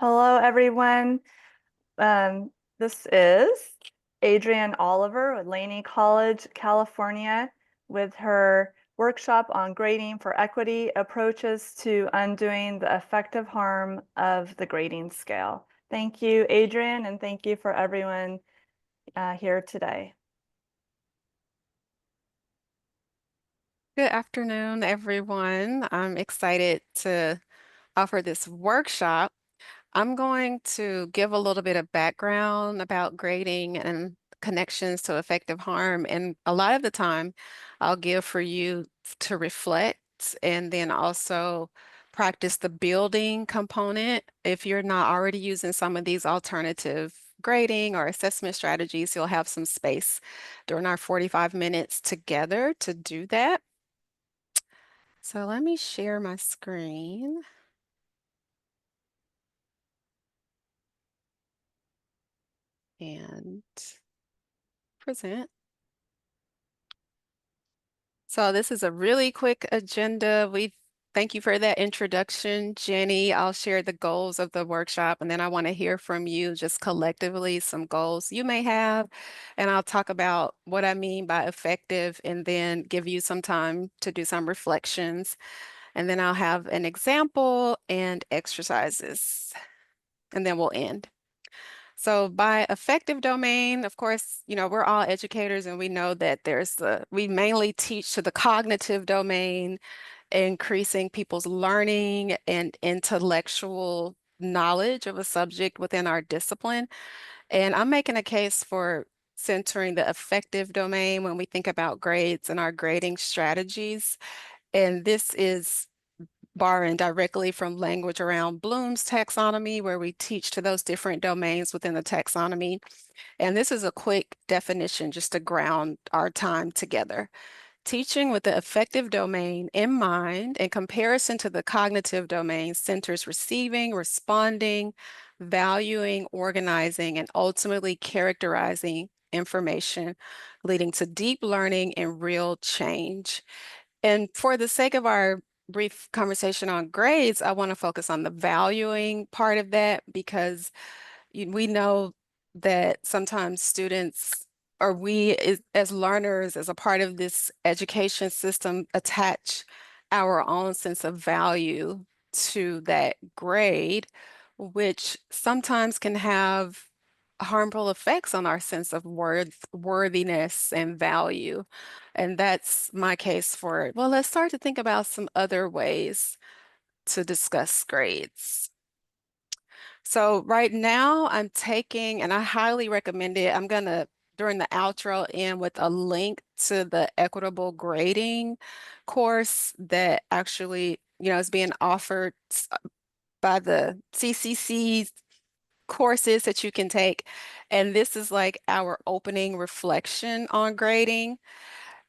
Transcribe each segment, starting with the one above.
Hello, everyone. Um, this is Adrienne Oliver with Laney College, California, with her workshop on grading for equity approaches to undoing the effective harm of the grading scale. Thank you, Adrienne, and thank you for everyone here today. Good afternoon, everyone. I'm excited to offer this workshop. I'm going to give a little bit of background about grading and connections to effective harm. And a lot of the time, I'll give for you to reflect and then also practice the building component. If you're not already using some of these alternative grading or assessment strategies, you'll have some space during our 45 minutes together to do that. So let me share my screen and present. So this is a really quick agenda. We thank you for that introduction, Jenny. I'll share the goals of the workshop and then I want to hear from you just collectively some goals you may have. And I'll talk about what I mean by effective and then give you some time to do some reflections. And then I'll have an example and exercises. And then we'll end. So by affective domain, of course, we're all educators and we know that we mainly teach to the cognitive domain, increasing people's learning and intellectual knowledge of a subject within our discipline. And I'm making a case for centering the affective domain when we think about grades and our grading strategies. And this is borrowing directly from language around Bloom's taxonomy, where we teach to those different domains within the taxonomy. And this is a quick definition just to ground our time together. Teaching with the affective domain in mind in comparison to the cognitive domain centers receiving, responding, valuing, organizing, and ultimately characterizing information, leading to deep learning and real change. And for the sake of our brief conversation on grades, I want to focus on the valuing part of that because we know that sometimes students or we as learners, as a part of this education system, attach our own sense of value to that grade, which sometimes can have harmful effects on our sense of worthiness and value. And that's my case for it. Well, let's start to think about some other ways to discuss grades. So right now I'm taking, and I highly recommend it. I'm gonna, during the outro, end with a link to the equitable grading course that actually, is being offered by the CCC courses that you can take. And this is like our opening reflection on grading.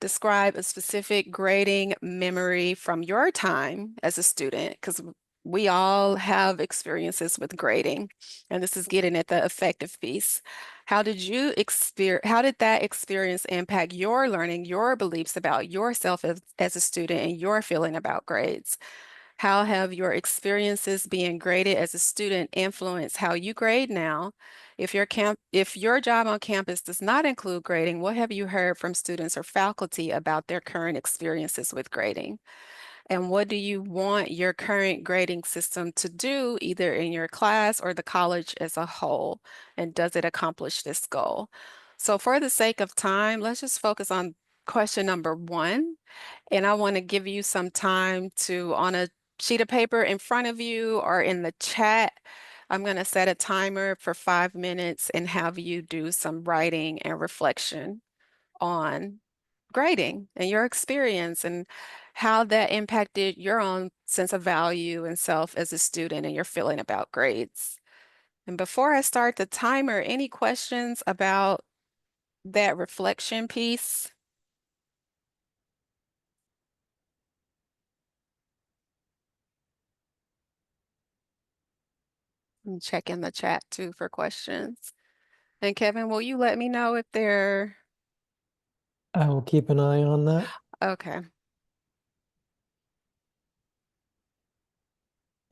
Describe a specific grading memory from your time as a student, because we all have experiences with grading, and this is getting at the effective piece. How did that experience impact your learning, your beliefs about yourself as a student, and your feeling about grades? How have your experiences being graded as a student influenced how you grade now? If your job on campus does not include grading, what have you heard from students or faculty about their current experiences with grading? And what do you want your current grading system to do, either in your class or the college as a whole? And does it accomplish this goal? So for the sake of time, let's just focus on question number one. And I want to give you some time to, on a sheet of paper in front of you or in the chat, I'm going to set a timer for 5 minutes and have you do some writing and reflection on grading and your experience and how that impacted your own sense of value and self as a student and your feeling about grades. And before I start the timer, any questions about that reflection piece? And check in the chat too for questions. And Kevin, will you let me know if they're I will keep an eye on that. okay?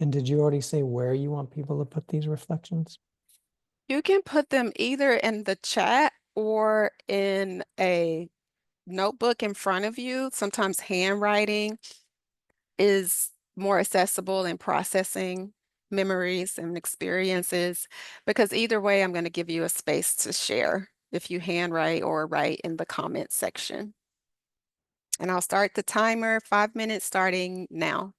And did you already say where you want people to put these reflections? You can put them either in the chat or in a notebook in front of you. Sometimes handwriting is more accessible in processing memories and experiences, because either way, I'm going to give you a space to share if you handwrite or write in the comment section. And I'll start the timer, 5 minutes starting now.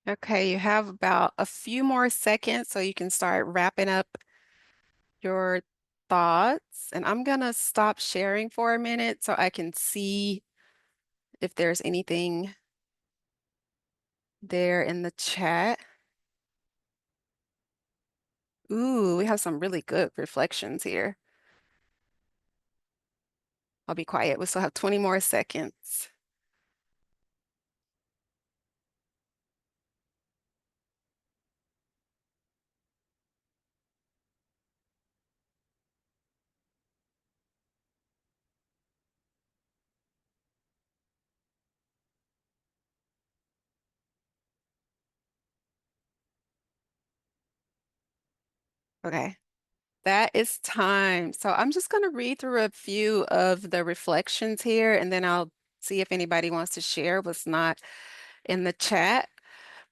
Okay, you have about a few more seconds so you can start wrapping up your thoughts. And I'm gonna stop sharing for a minute so I can see if there's anything there in the chat. Ooh, we have some really good reflections here. I'll be quiet. We still have 20 more seconds. Okay. That is time. So I'm just going to read through a few of the reflections here, and then I'll see if anybody wants to share what's not in the chat.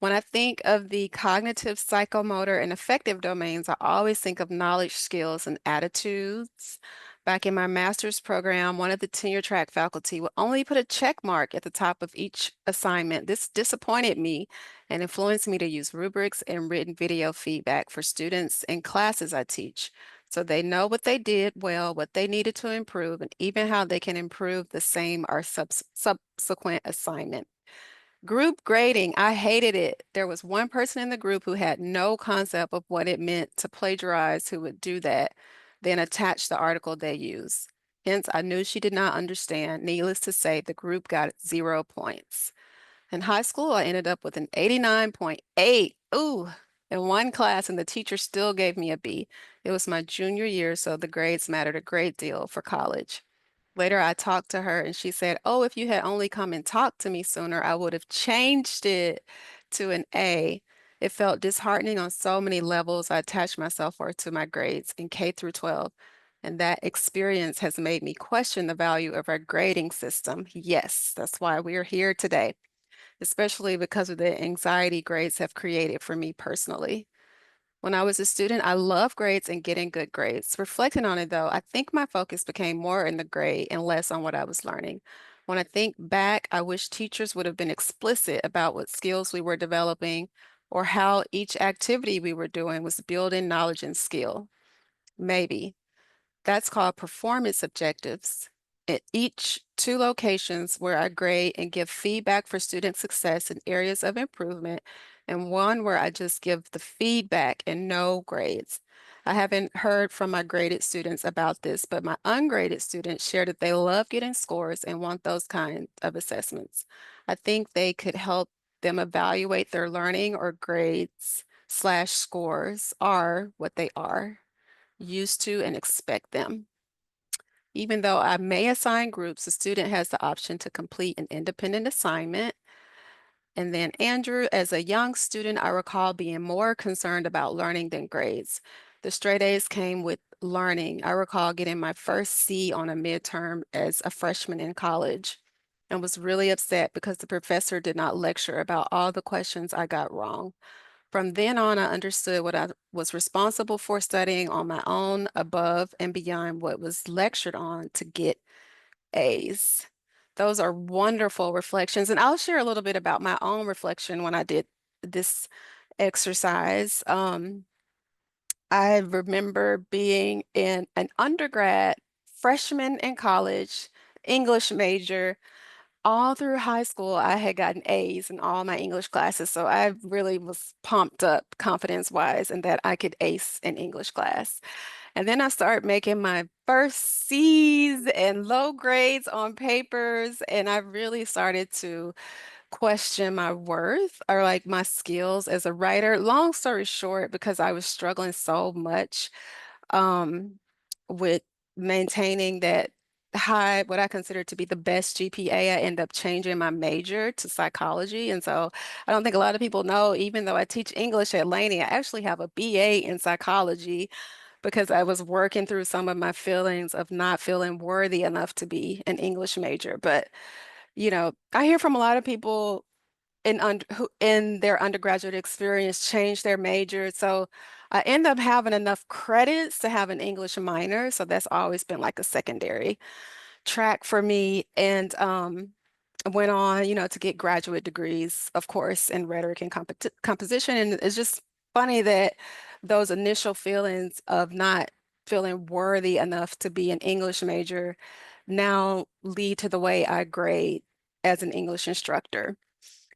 When I think of the cognitive, psychomotor, and affective domains, I always think of knowledge, skills, and attitudes. Back in my master's program, one of the tenure track faculty would only put a check mark at the top of each assignment. This disappointed me and influenced me to use rubrics and written video feedback for students and classes I teach. So they know what they did well, what they needed to improve, and even how they can improve the same or subsequent assignment. Group grading, I hated it. There was one person in the group who had no concept of what it meant to plagiarize who would do that, then attach the article they use. Hence, I knew she did not understand. Needless to say, the group got 0 points. In high school, I ended up with an 89.8. Ooh, in one class, and the teacher still gave me a B. It was my junior year, so the grades mattered a great deal for college. Later, I talked to her and she said, "Oh, if you had only come and talked to me sooner, I would have changed it to an A." It felt disheartening on so many levels. I attached my self-worth to my grades in K through 12. And that experience has made me question the value of our grading system. Yes, that's why we're here today, especially because of the anxiety grades have created for me personally. When I was a student, I loved grades and getting good grades. Reflecting on it though, I think my focus became more in the grade and less on what I was learning. When I think back, I wish teachers would have been explicit about what skills we were developing or how each activity we were doing was building knowledge and skill. Maybe. That's called performance objectives. At each two locations where I grade and give feedback for student success in areas of improvement, and one where I just give the feedback and no grades. I haven't heard from my graded students about this, but my ungraded students share that they love getting scores and want those kinds of assessments. I think they could help them evaluate their learning or grades slash scores are what they are used to and expect them. Even though I may assign groups, the student has the option to complete an independent assignment. And then Andrew, as a young student, I recall being more concerned about learning than grades. The straight A's came with learning. I recall getting my first C on a midterm as a freshman in college and was really upset because the professor did not lecture about all the questions I got wrong. From then on, I understood what I was responsible for studying on my own, above and beyond what was lectured on to get A's. Those are wonderful reflections. And I'll share a little bit about my own reflection when I did this exercise. I remember being in an undergrad, freshman in college, English major. All through high school, I had gotten A's in all my English classes. So I really was pumped up confidence-wise and that I could ace an English class. And then I started making my first C's and low grades on papers. And I really started to question my worth or like my skills as a writer. Long story short, because I was struggling so much um, with maintaining that high, what I consider to be the best GPA, I end up changing my major to psychology. And so I don't think a lot of people know, even though I teach English at Laney, I actually have a BA in psychology because I was working through some of my feelings of not feeling worthy enough to be an English major. But, I hear from a lot of people who in their undergraduate experience change their major. So I end up having enough credits to have an English minor. So that's always been like a secondary track for me. And went on, to get graduate degrees, of course, in rhetoric and composition. And it's just funny that those initial feelings of not feeling worthy enough to be an English major now lead to the way I grade as an English instructor.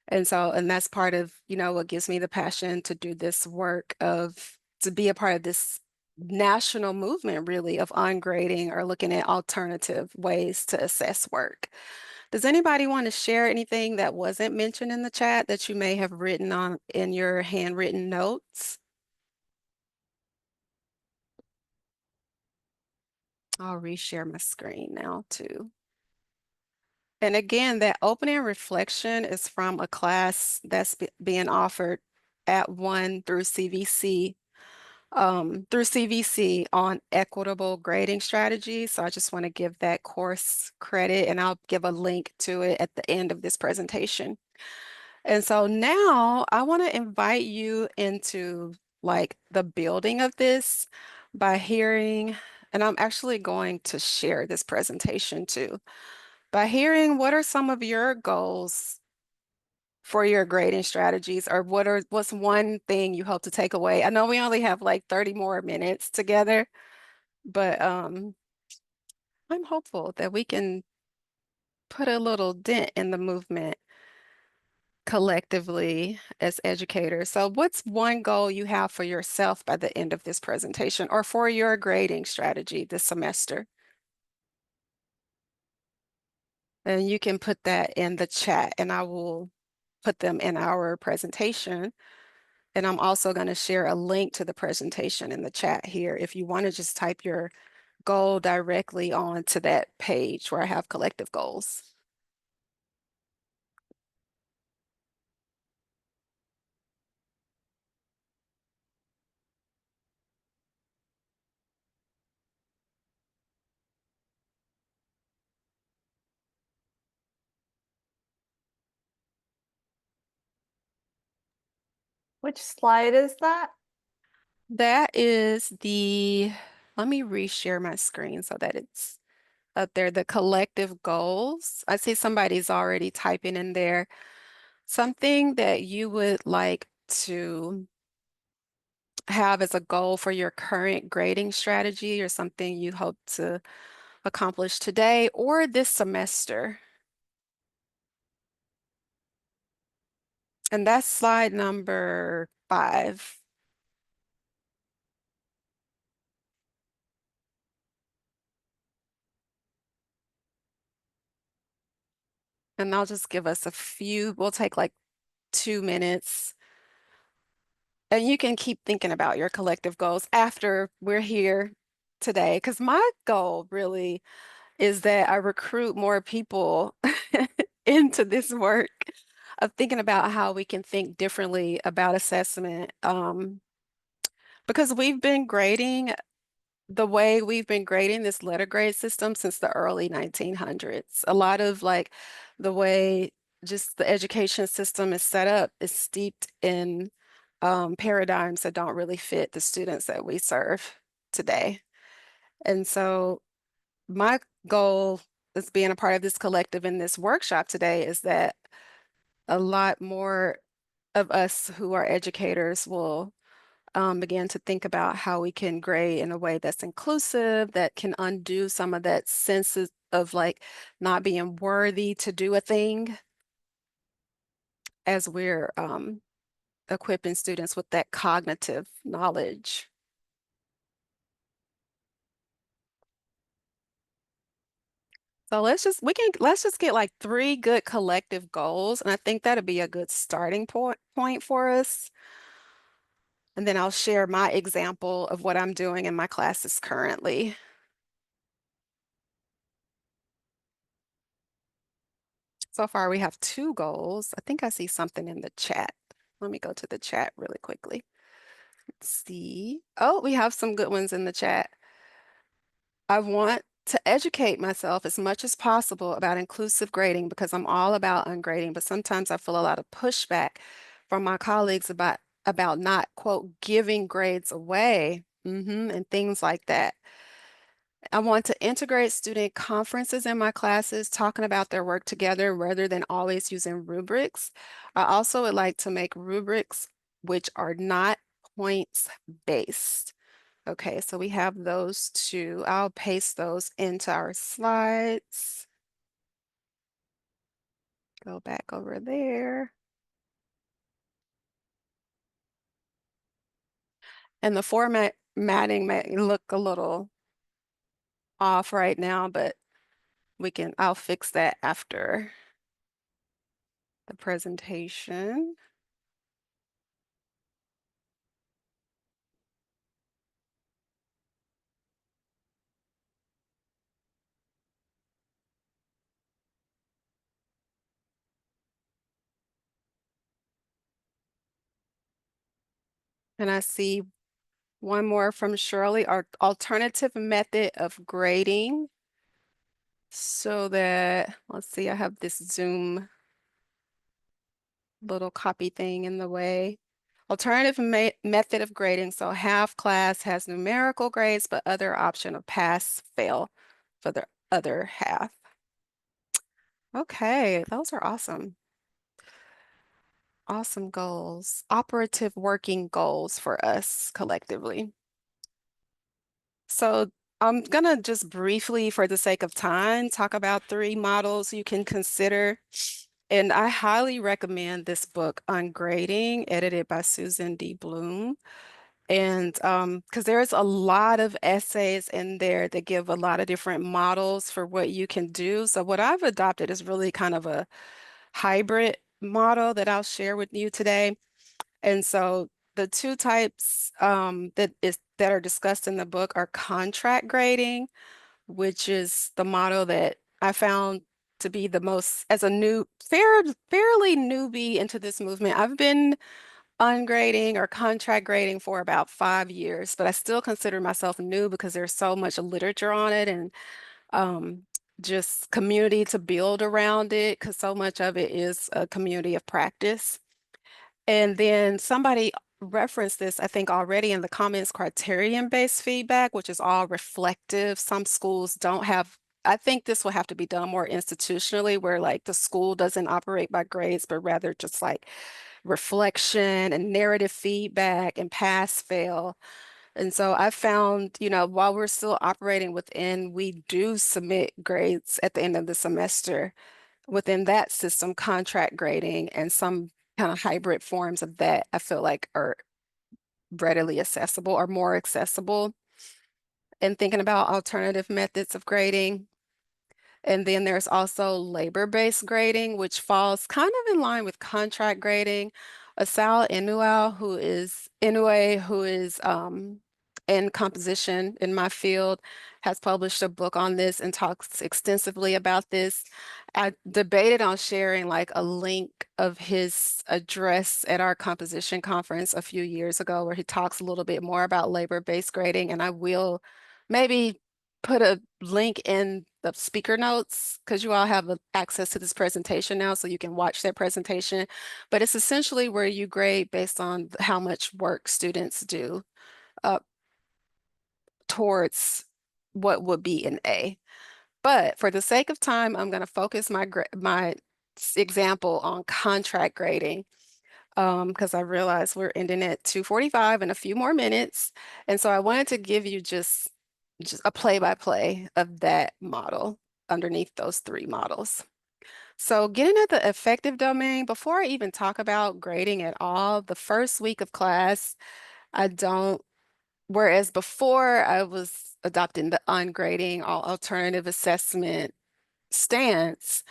And so, and that's part of, what gives me the passion to do this work of to be a part of this national movement, really, of ungrading or looking at alternative ways to assess work. Does anybody want to share anything that wasn't mentioned in the chat that you may have written on in your handwritten notes? I'll reshare my screen now too. And again, that opening reflection is from a class that's being offered at 1 through CVC on equitable grading strategies. So I just want to give that course credit, and I'll give a link to it at the end of this presentation. And so now I want to invite you into like the building of this by hearing, and I'm actually going to share this presentation too, by hearing what are some of your goals for your grading strategies, or what's one thing you hope to take away? I know we only have like 30 more minutes together, but I'm hopeful that we can put a little dent in the movement collectively as educators. So what's one goal you have for yourself by the end of this presentation, or for your grading strategy this semester? And you can put that in the chat, and I will put them in our presentation. And I'm also going to share a link to the presentation in the chat here if you want to just type your goal directly onto that page where I have collective goals. Which slide is that? That is let me reshare my screen so that it's up there, the collective goals. I see somebody's already typing in there something that you would like to have as a goal for your current grading strategy, or something you hope to accomplish today or this semester. And that's slide number 5. And I'll just give us we'll take like 2 minutes. And you can keep thinking about your collective goals after we're here today, because my goal really is that I recruit more people into this work of thinking about how we can think differently about assessment. Because we've been grading the way we've been grading this letter grade system since the early 1900s. A lot of like the way just the education system is set up is steeped in paradigms that don't really fit the students that we serve today. And so my goal as being a part of this collective in this workshop today is that a lot more of us who are educators will begin to think about how we can grade in a way that's inclusive, that can undo some of that sense of like not being worthy to do a thing, as we're equipping students with that cognitive knowledge. So let's just get like 3 good collective goals, and I think that'd be a good starting point for us. And then I'll share my example of what I'm doing in my classes currently. So far, we have 2 goals. I think I see something in the chat. Let me go to the chat really quickly. Let's see. Oh, we have some good ones in the chat. I want to educate myself as much as possible about inclusive grading because I'm all about ungrading, but sometimes I feel a lot of pushback from my colleagues about not, quote, giving grades away, and things like that. I want to integrate student conferences in my classes, talking about their work together rather than always using rubrics. I also would like to make rubrics which are not points based. Okay, so we have those 2. I'll paste those into our slides. Go back over there. And the formatting may look a little off right now, but I'll fix that after the presentation. And I see one more from Shirley, our alternative method of grading. So that, let's see, I have this Zoom little copy thing in the way. Alternative method of grading. So half class has numerical grades, but other option of pass, fail for the other half. Okay, those are awesome. Awesome goals. Operative working goals for us collectively. So I'm gonna just briefly, for the sake of time, talk about 3 models you can consider. And I highly recommend this book on grading, edited by Susan D. Bloom. And because there's a lot of essays in there that give a lot of different models for what you can do. So what I've adopted is really kind of a hybrid model that I'll share with you today. And so the 2 types that are discussed in the book are contract grading, which is the model that I found to be the most as a fairly newbie into this movement. I've been ungrading or contract grading for about 5 years, but I still consider myself new because there's so much literature on it and um, just community to build around it because so much of it is a community of practice. And then somebody referenced this, I think, already in the comments, criterion-based feedback, which is all reflective. Some schools don't have, I think this will have to be done more institutionally, where like the school doesn't operate by grades, but rather just like reflection and narrative feedback and pass fail. And so I found, while we're still operating within, we do submit grades at the end of the semester within that system, contract grading and some kind of hybrid forms of that I feel like are readily accessible or more accessible. And thinking about alternative methods of grading, and then there's also labor-based grading, which falls kind of in line with contract grading. Asal Inoue, who is in composition in my field, has published a book on this and talks extensively about this. I debated on sharing like a link of his address at our composition conference a few years ago, where he talks a little bit more about labor-based grading, and I will maybe put a link in the speaker notes because you all have access to this presentation now, so you can watch that presentation. But it's essentially where you grade based on how much work students do uh, towards what would be an A. But for the sake of time, I'm going to focus my example on contract grading because I realize we're ending at 2:45 in a few more minutes. And so I wanted to give you just a play-by-play of that model underneath those 3 models. So getting at the affective domain, before I even talk about grading at all, the first week of class, I don't, whereas before I was adopting the ungrading, all alternative assessment stance,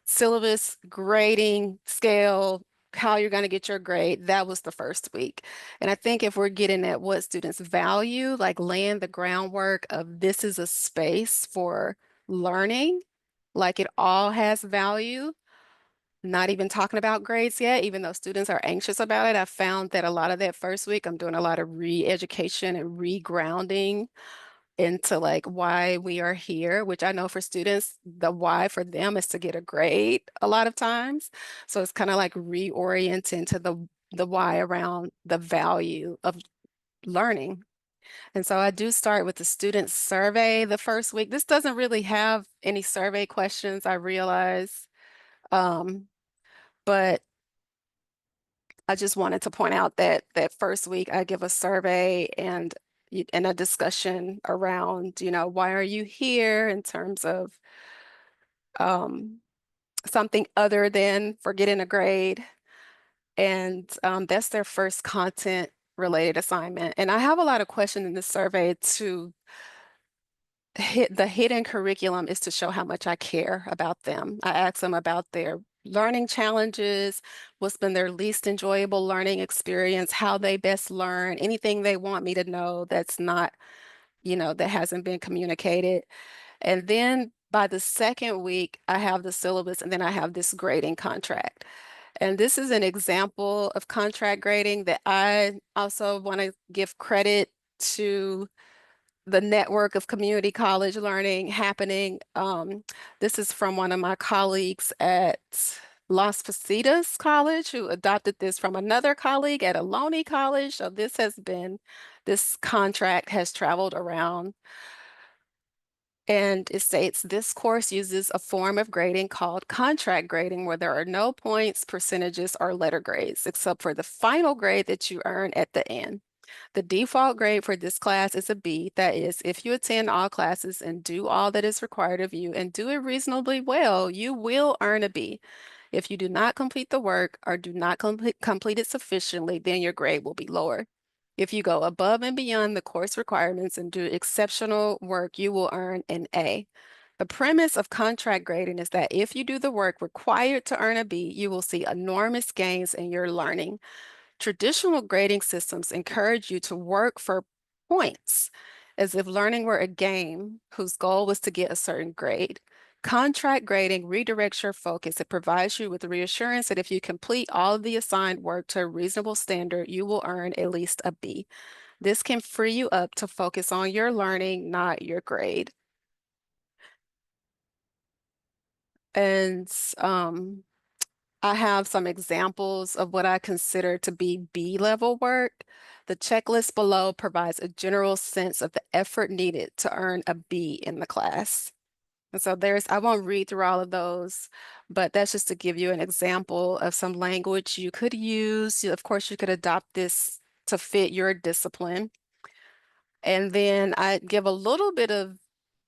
syllabus, grading, scale, how you're going to get your grade, that was the first week. And I think if we're getting at what students value, like laying the groundwork of this is a space for learning, like it all has value, not even talking about grades yet, even though students are anxious about it. I found that a lot of that first week, I'm doing a lot of re-education and re-grounding into like why we are here, which I know for students, the why for them is to get a grade a lot of times. So it's kind of like reorienting to the why around the value of learning. And so I do start with the student survey the first week. This doesn't really have any survey questions, I realize. Um, but I just wanted to point out that that first week I give a survey and a discussion around, why are you here in terms of um, something other than for getting a grade. And that's their first content related assignment. And I have a lot of questions in this survey to hit the hidden curriculum is to show how much I care about them. I ask them about their learning challenges, what's been their least enjoyable learning experience, how they best learn, anything they want me to know that's not, that hasn't been communicated. And then by the second week, I have the syllabus and then I have this grading contract. And this is an example of contract grading that I also want to give credit to the network of community college learning happening. This is from one of my colleagues at Las Positas College who adopted this from another colleague at a Laney College. So this contract has traveled around. And it states this course uses a form of grading called contract grading, where there are no points, percentages, or letter grades, except for the final grade that you earn at the end. The default grade for this class is a B. That is, if you attend all classes and do all that is required of you and do it reasonably well, you will earn a B. If you do not complete the work or do not complete it sufficiently, then your grade will be lower. If you go above and beyond the course requirements and do exceptional work, you will earn an A. The premise of contract grading is that if you do the work required to earn a B, you will see enormous gains in your learning. Traditional grading systems encourage you to work for points, as if learning were a game whose goal was to get a certain grade. Contract grading redirects your focus. It provides you with the reassurance that if you complete all of the assigned work to a reasonable standard, you will earn at least a B. This can free you up to focus on your learning, not your grade. And I have some examples of what I consider to be B-level work. The checklist below provides a general sense of the effort needed to earn a B in the class. And so I won't read through all of those, but that's just to give you an example of some language you could use. Of course, you could adopt this to fit your discipline. And then I give a little bit of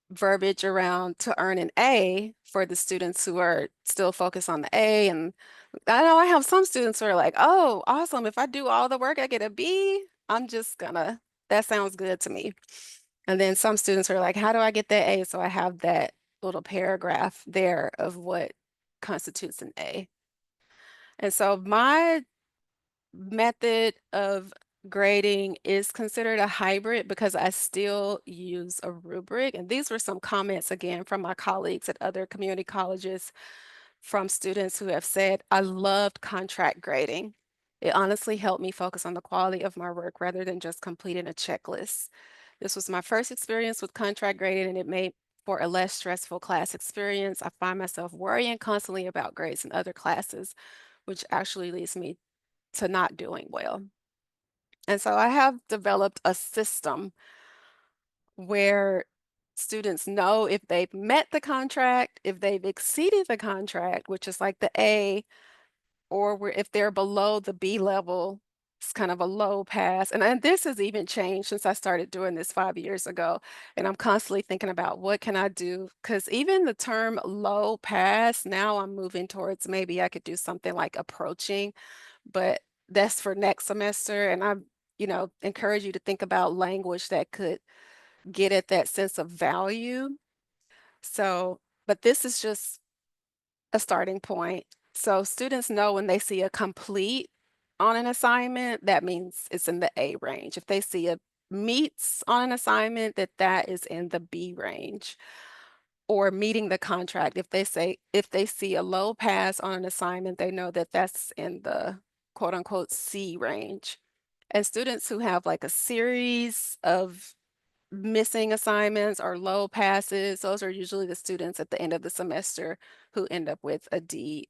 verbiage around to earn an A for the students who are still focused on the A. And I know I have some students who are like, oh, awesome. If I do all the work, I get a B. That sounds good to me. And then some students are like, how do I get that A? So I have that little paragraph there of what constitutes an A. And so my method of grading is considered a hybrid because I still use a rubric. And these were some comments again from my colleagues at other community colleges from students who have said, I loved contract grading. It honestly helped me focus on the quality of my work rather than just completing a checklist. This was my first experience with contract grading and it made for a less stressful class experience. I find myself worrying constantly about grades in other classes, which actually leads me to not doing well. And so I have developed a system where students know if they've met the contract, if they've exceeded the contract, which is like the A, or if they're below the B level, it's kind of a low pass. And this has even changed since I started doing this 5 years ago. And I'm constantly thinking about what can I do? Because even the term low pass, now I'm moving towards maybe I could do something like approaching, but that's for next semester. And I, encourage you to think about language that could get at that sense of value. So, but this is just a starting point. So students know when they see a complete on an assignment, that means it's in the A range. If they see a meets on an assignment, that is in the B range. Or meeting the contract. If they see a low pass on an assignment, they know that that's in the quote unquote C range. And students who have like a series of missing assignments or low passes, those are usually the students at the end of the semester who end up with a D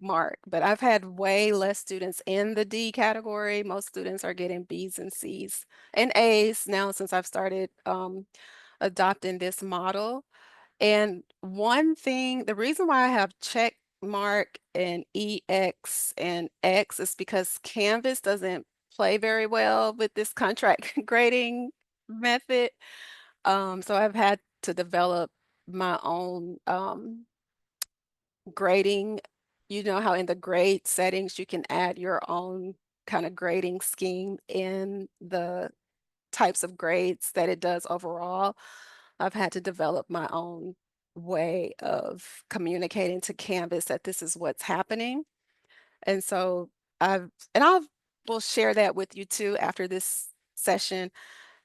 mark. But I've had way less students in the D category. Most students are getting Bs and Cs and As now since I've started adopting this model. And one thing, the reason why I have check mark and EX and X is because Canvas doesn't play very well with this contract grading method. So I've had to develop my own grading. You know how in the grade settings you can add your own kind of grading scheme in the types of grades that it does overall. I've had to develop my own way of communicating to Canvas that this is what's happening. And so I've, and I'll, will share that with you too after this session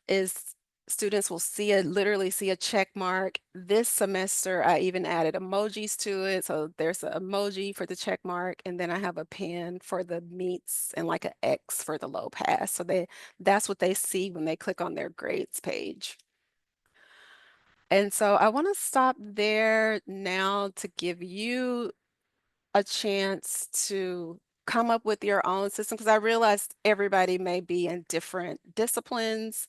is students will see a literally see a check mark. This semester, I even added emojis to it. So there's an emoji for the check mark, and then I have a pen for the meets and like an X for the low pass. So that's what they see when they click on their grades page. And so I want to stop there now to give you a chance to come up with your own system because I realized everybody may be in different disciplines.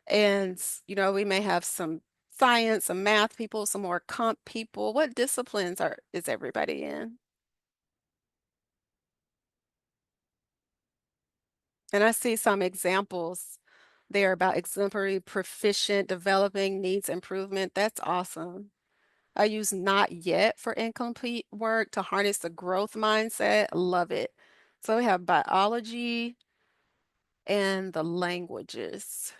And, we may have some science, some math people, some more comp people. What disciplines is everybody in? And I see some examples there about exemplary, proficient, developing, needs improvement. That's awesome. I use not yet for incomplete work to harness the growth mindset. Love it. So we have biology and the languages.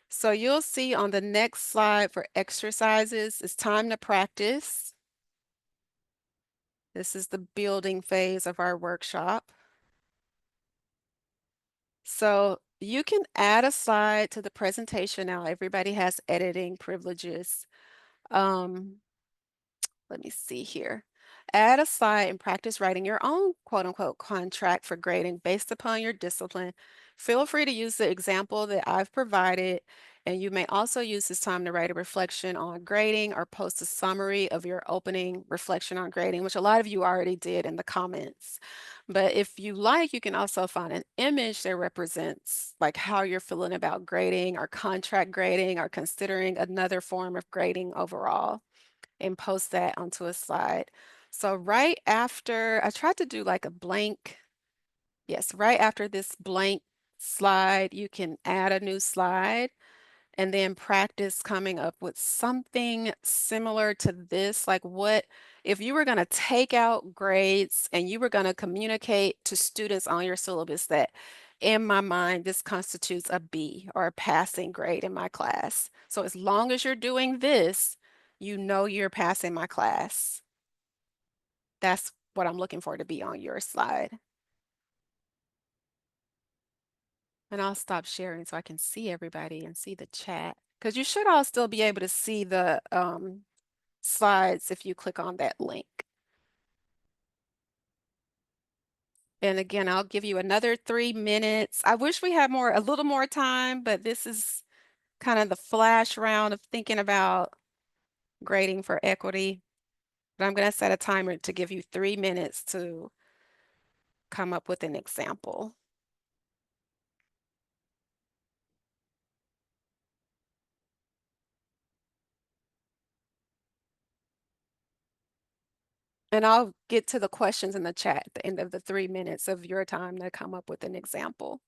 So you'll see on the next slide for exercises, it's time to practice. This is the building phase of our workshop. So you can add a slide to the presentation now. Everybody has editing privileges. Um, Let me see here. Add a slide and practice writing your own quote unquote contract for grading based upon your discipline. Feel free to use the example that I've provided, and you may also use this time to write a reflection on grading or post a summary of your opening reflection on grading, which a lot of you already did in the comments. But if you like, you can also find an image that represents like how you're feeling about grading or contract grading or considering another form of grading overall and post that onto a slide. So right after, I tried to do like a blank, yes, right after this blank slide, you can add a new slide and then practice coming up with something similar to this. Like what, if you were going to take out grades and you were going to communicate to students on your syllabus that in my mind, this constitutes a B or a passing grade in my class. So as long as you're doing this, you know you're passing my class. That's what I'm looking for to be on your slide. And I'll stop sharing so I can see everybody and see the chat. Because you should all still be able to see the slides if you click on that link. And again, I'll give you another 3 minutes. I wish we had a little more time, but this is kind of the flash round of thinking about grading for equity. But I'm going to set a timer to give you 3 minutes to come up with an example. And I'll get to the questions in the chat at the end of the 3 minutes of your time to come up with an example.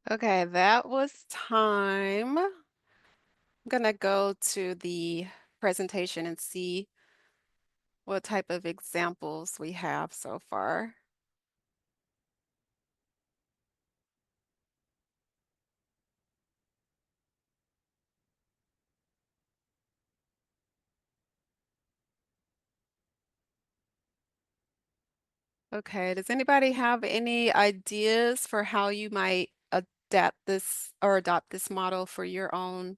Okay, that was time. I'm gonna go to the presentation and see what type of examples we have so far. Okay, does anybody have any ideas for how you might adapt this or adopt this model for your own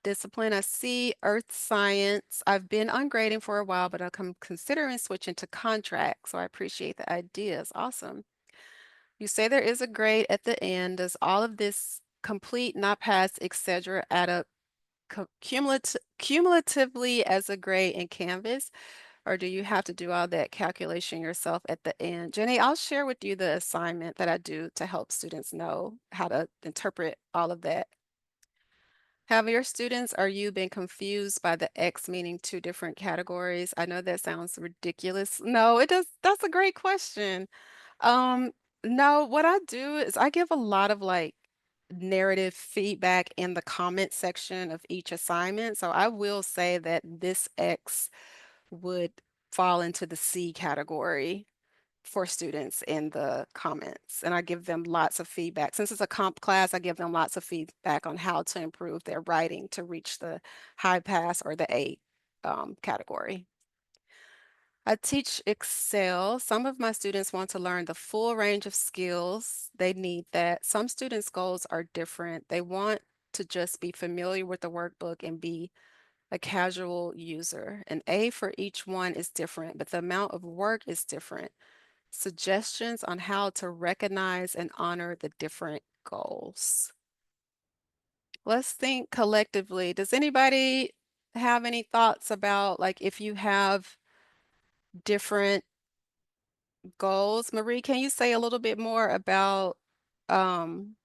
discipline? I see earth science. I've been on grading for a while, but I'm considering switching to contract. So I appreciate the ideas. Awesome. You say there is a grade at the end. Does all of this complete, not pass, etc., add up cumulatively as a grade in Canvas? Or do you have to do all that calculation yourself at the end? Jenny, I'll share with you the assignment that I do to help students know how to interpret all of that. Have your students or you been confused by the X meaning two different categories? I know that sounds ridiculous. No, it does. That's a great question. Um, no, what I do is I give a lot of like narrative feedback in the comment section of each assignment. So I will say that this X would fall into the C category for students in the comments. And I give them lots of feedback. Since it's a comp class, I give them lots of feedback on how to improve their writing to reach the high pass or the A category. I teach Excel. Some of my students want to learn the full range of skills. They need that. Some students' goals are different. They want to just be familiar with the workbook and be a casual user. An A for each one is different, but the amount of work is different. Suggestions on how to recognize and honor the different goals. Let's think collectively. Does anybody have any thoughts about like if you have different goals? Marie, can you say a little bit more about um,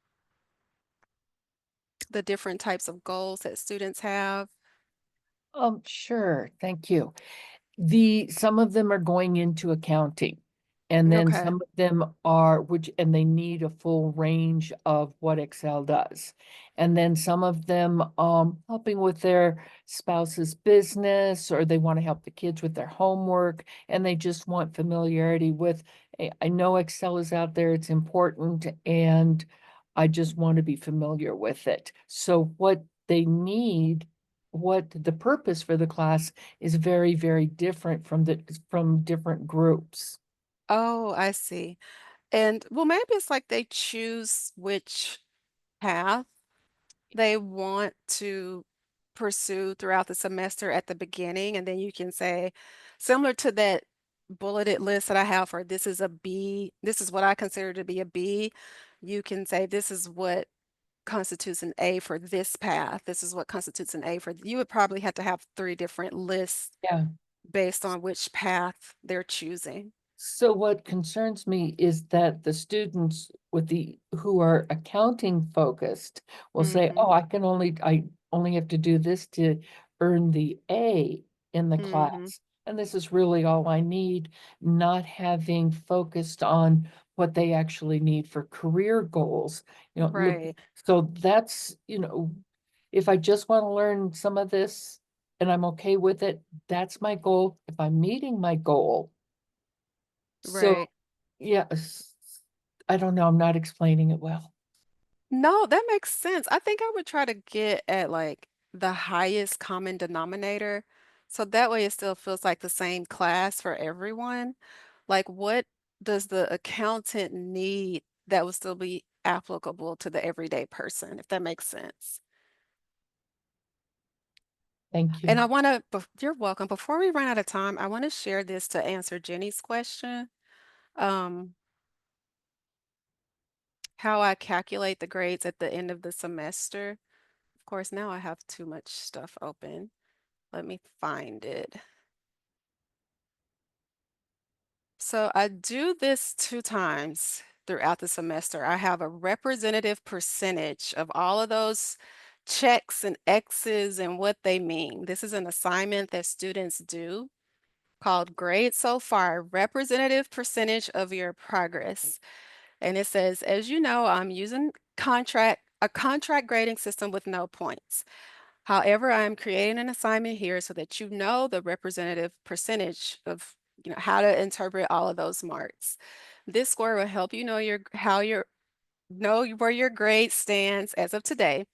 the different types of goals that students have? Sure, thank you. Some of them are going into accounting. And then Okay. some of them and they need a full range of what Excel does. And then some of them, helping with their spouse's business, or they want to help the kids with their homework, and they just want familiarity with, I know Excel is out there, it's important, and I just want to be familiar with it. So what they need, what the purpose for the class is very, very different from different groups. Oh, I see. And well, maybe it's like they choose which path they want to pursue throughout the semester at the beginning. And then you can say, similar to that bulleted list that I have for this is a B, this is what I consider to be a B. You can say, this is what constitutes an A for this path. This is what constitutes an A for, you would probably have to have three different lists Yeah. based on which path they're choosing. So what concerns me is that the students who are accounting focused will say, Mm-hmm. oh, I only have to do this to earn the A in the Mm-hmm. class. And this is really all I need, not having focused on what they actually need for career goals. Right. So that's, if I just want to learn some of this and I'm okay with it, that's my goal. If I'm meeting my goal, so, Right. yes, I don't know, I'm not explaining it well. No, that makes sense. I think I would try to get at like the highest common denominator. So that way it still feels like the same class for everyone. Like, what does the accountant need that will still be applicable to the everyday person, if that makes sense? Thank And you. I want to, you're welcome. Before we run out of time, I want to share this to answer Jenny's question. Um, how I calculate the grades at the end of the semester. Of course, now I have too much stuff open. Let me find it. So I do this 2 times throughout the semester. I have a representative percentage of all of those checks and X's and what they mean. This is an assignment that students do called Grade So Far, representative percentage of your progress. And it says, as you know, I'm using a contract grading system with no points. However, I'm creating an assignment here so that you know the representative percentage of, how to interpret all of those marks. This score will help you know where your grade stands as of today,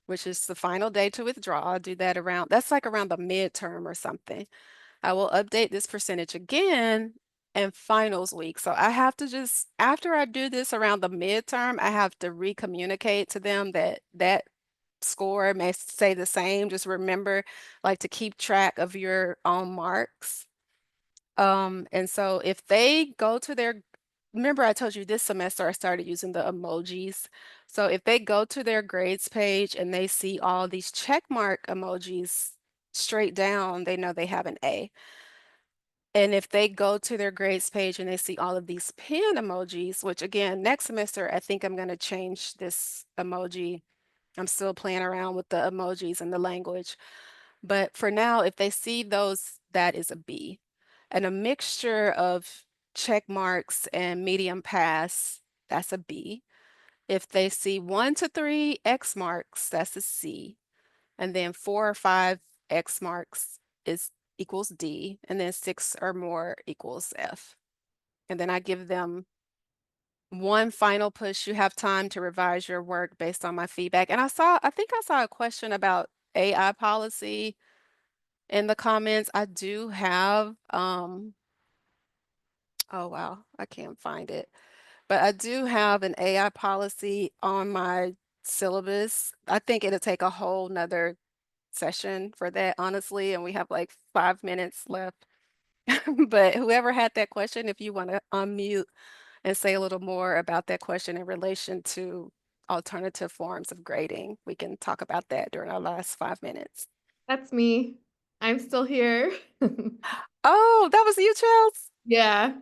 which is the final day to withdraw. I'll do that that's like around the midterm or something. I will update this percentage again in finals week. So I have to after I do this around the midterm, I have to recommunicate to them that that score may stay the same. Just remember, like, to keep track of your own marks. And so if they go to remember I told you this semester I started using the emojis. So if they go to their grades page and they see all these check mark emojis straight down, they know they have an A. And if they go to their grades page and they see all of these pin emojis, which again, next semester, I think I'm going to change this emoji. I'm still playing around with the emojis and the language. But for now, if they see those, that is a B. And a mixture of check marks and medium pass, that's a B. If they see 1 to 3 X marks, that's a C. And then 4 or 5 X marks is equals D. And then 6 or more equals F. And then I give them one final push. You have time to revise your work based on my feedback. And I think I saw a question about AI policy in the comments. I do have, oh wow, I can't find it. But I do have an AI policy on my syllabus. I think it'll take a whole nother session for that, honestly, and we have like 5 minutes left. But whoever had that question, if you want to unmute and say a little more about that question in relation to alternative forms of grading, we can talk about that during our last 5 minutes. That's me. I'm still here. Oh, that was you, Chels? Yeah.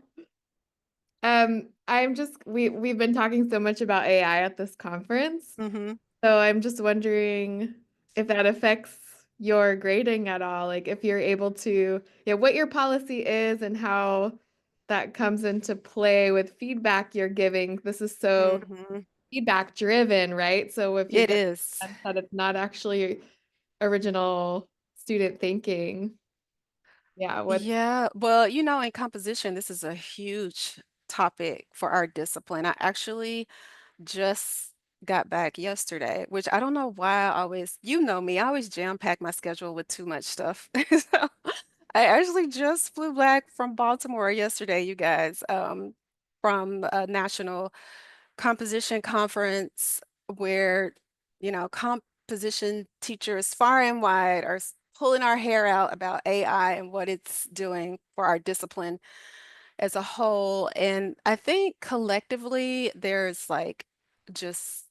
We've been talking so much about AI at this conference. Mm-hmm. So I'm just wondering if that affects your grading at all. Like if you're able to, yeah, what your policy is and how that comes into play with feedback you're giving. This is so Mm-hmm. feedback driven, right? So if you It get is. that it's not actually original student thinking, yeah, what Yeah, well, in composition, this is a huge topic for our discipline. I actually just got back yesterday, which I don't know why I always, me, I always jam pack my schedule with too much stuff. So I actually just flew back from Baltimore yesterday, you guys, from a national composition conference where, composition teachers far and wide are pulling our hair out about AI and what it's doing for our discipline as a whole. And I think collectively there's like just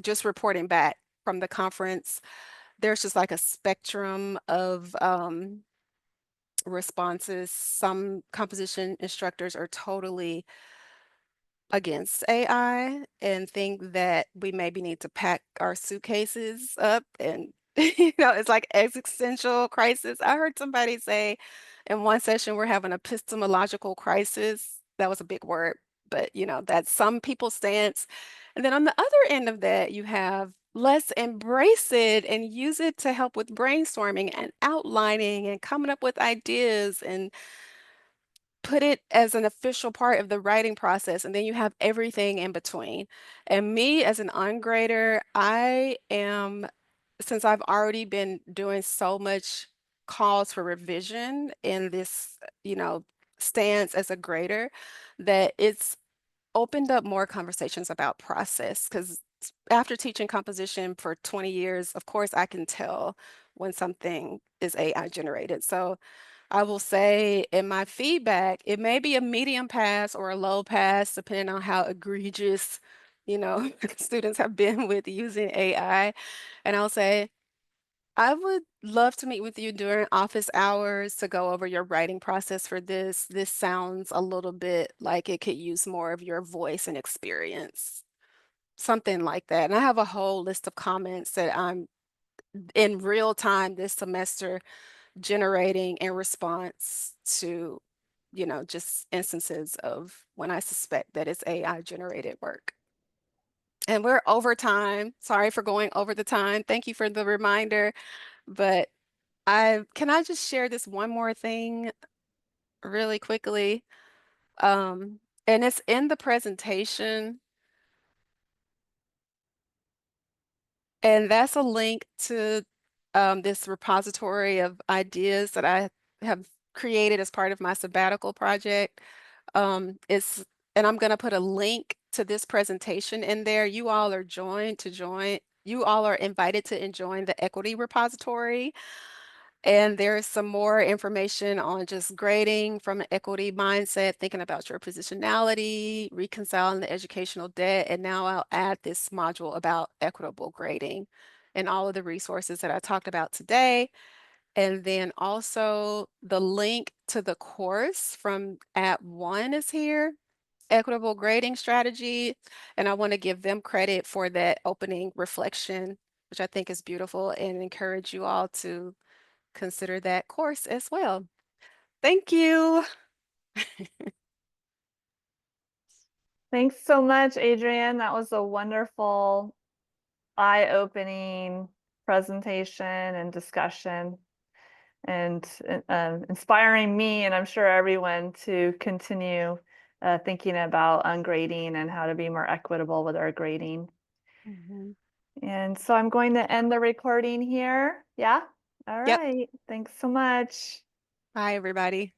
just reporting back from the conference, there's just like a spectrum of responses. Some composition instructors are totally against AI and think that we maybe need to pack our suitcases up and it's like existential crisis. I heard somebody say in one session we're having epistemological crisis. That was a big word, but that's some people's stance. And then on the other end of that, you have let's embrace it and use it to help with brainstorming and outlining and coming up with ideas and put it as an official part of the writing process, and then you have everything in between. And me as an ungrader, since I've already been doing so much calls for revision in this, stance as a grader, that it's opened up more conversations about process. Because after teaching composition for 20 years, of course, I can tell when something is AI generated. So I will say in my feedback, it may be a medium pass or a low pass, depending on how egregious, students have been with using AI. And I'll say, I would love to meet with you during office hours to go over your writing process for this. This sounds a little bit like it could use more of your voice and experience, something like that. And I have a whole list of comments that I'm in real time this semester generating in response to, just instances of when I suspect that it's AI generated work. And we're over time. Sorry for going over the time. Thank you for the reminder. But can I just share this one more thing really quickly? And it's in the presentation. And that's a link to this repository of ideas that I have created as part of my sabbatical project. It's and I'm going to put a link to this presentation in there. You all are you all are invited to join the equity repository. And there's some more information on just grading from an equity mindset, thinking about your positionality, reconciling the educational debt. And now I'll add this module about equitable grading and all of the resources that I talked about today. And then also the link to the course from @1 is here, equitable grading strategy. And I want to give them credit for that opening reflection, which I think is beautiful, and encourage you all to consider that course as well. Thank you. Thanks so much, Adrienne. That was a wonderful, eye-opening presentation and discussion, and inspiring me, and I'm sure everyone, to continue thinking about ungrading and how to be more equitable with our grading. And so I'm going to end the recording here. Yeah? All Yep. right. Thanks so much. Bye, everybody.